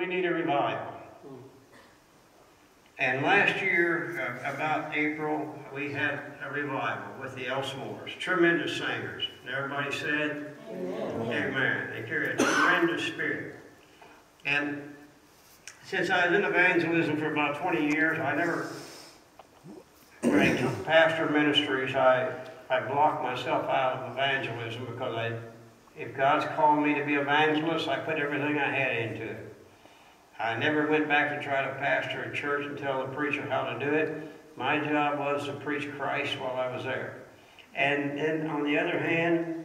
we need a revival. And last year, about April, we had a revival with the Elmores. Tremendous singers. And everybody said, Amen. Amen. They carry a tremendous spirit. And since I was in evangelism for about 20 years, I never, when I took pastor ministries, I blocked myself out of evangelism because if God's called me to be evangelist, I put everything I had into it. I never went back to try to pastor a church and tell the preacher how to do it. My job was to preach Christ while I was there. And then on the other hand,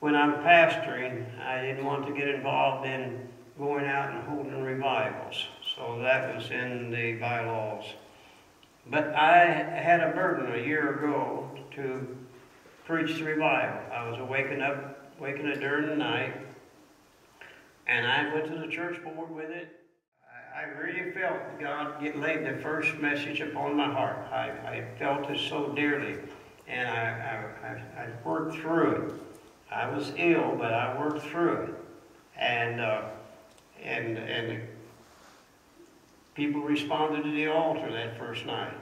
when I'm pastoring, I didn't want to get involved in going out and holding revivals. So that was in the bylaws. But I had a burden a year ago to preach the revival. I was waking up during the night, and I went to the church board with it. I really felt God laid the first message upon my heart. I felt it so dearly, and I worked through it. I was ill, but I worked through it, and people responded to the altar that first night.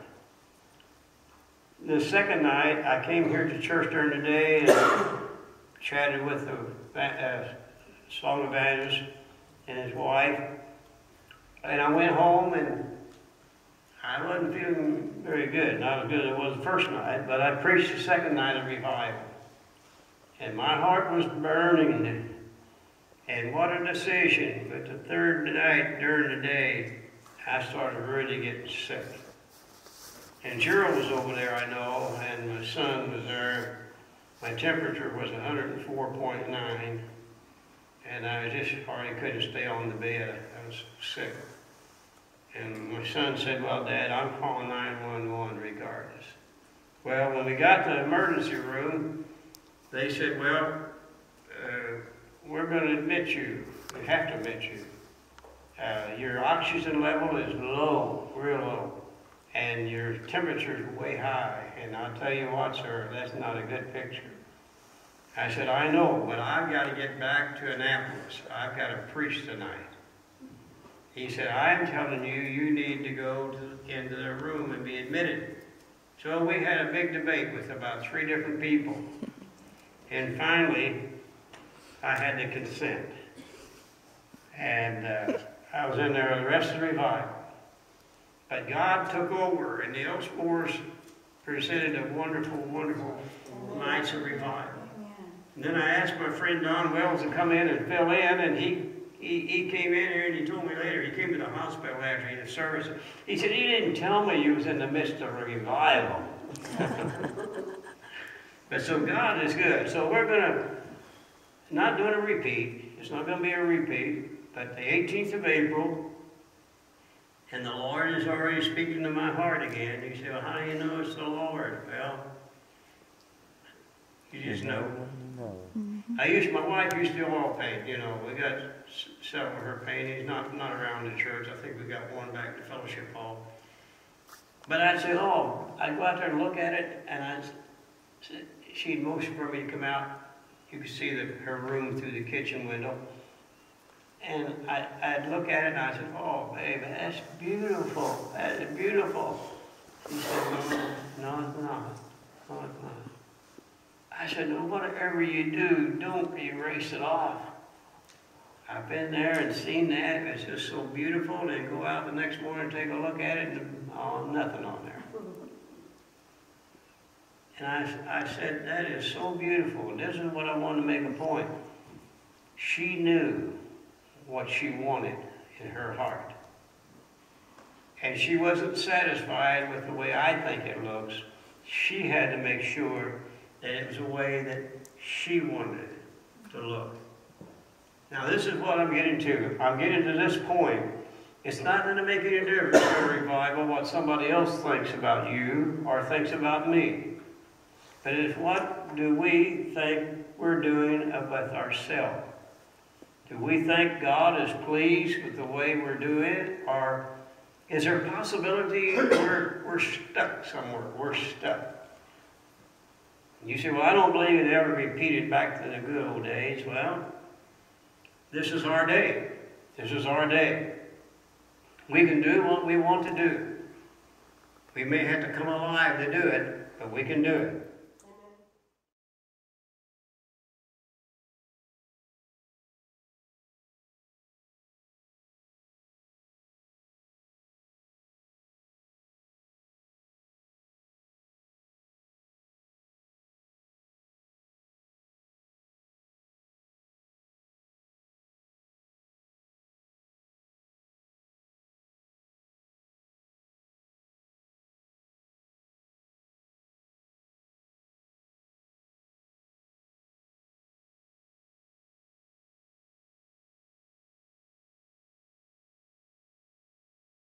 The second night, I came here to church during the day and chatted with the song evangelist and his wife. And I went home and I wasn't feeling very good. Not as good as it was the first night, but I preached the second night of revival. And my heart was burning. And what a decision. But the third night during the day, I started really getting sick. And Gerald was over there, I know, and my son was there. My temperature was 104.9. And I just hardly couldn't stay on the bed. I was sick. And my son said, well, Dad, I'm calling 911 regardless. Well, when we got to the emergency room, they said, well, we're going to admit you. We have to admit you. Your oxygen level is low, real low. And your temperature is way high. And I'll tell you what, sir, that's not a good picture. I said, I know, but I've got to get back to Annapolis. I've got to preach tonight. He said, I'm telling you, you need to go into the room and be admitted. So we had a big debate with about 3 different people. And finally, I had to consent. And I was in there the rest of the revival. But God took over, and the Elmores presented a wonderful, wonderful nights of revival. And then I asked my friend Don Wells to come in and fill in, and he came in here and he told me later, he came to the hospital after the service. He said, you didn't tell me you was in the midst of a revival. But so God is good. So we're going to, not doing a repeat, it's not going to be a repeat, but the 18th of April, and the Lord is already speaking to my heart again. You say, well, how do you know it's the Lord? Well, you just know. My wife used to oil paint, you know. We got several of her paintings, not around the church. I think we got one back to Fellowship Hall. But I'd say, oh, I'd go out there and look at it, and she'd motion for me to come out. You could see her room through the kitchen window. And I'd look at it and I said, oh, baby, that's beautiful. That is beautiful. She said, no, it's not. No, it's not. I said, no, whatever you do, don't erase it off. I've been there and seen that. It's just so beautiful. And then go out the next morning and take a look at it and nothing on there. And I said, that is so beautiful. This is what I wanted to make a point. She knew what she wanted in her heart. And she wasn't satisfied with the way I think it looks. She had to make sure that it was a way that she wanted it to look. Now this is what I'm getting to. I'm getting to this point. It's not going to make any difference in a revival what somebody else thinks about you or thinks about me. But it's what do we think we're doing with ourselves. Do we think God is pleased with the way we're doing it? Or is there a possibility we're stuck somewhere? We're stuck. You say, well, I don't believe it ever repeated back to the good old days. Well, this is our day. This is our day. We can do what we want to do. We may have to come alive to do it, but we can do it.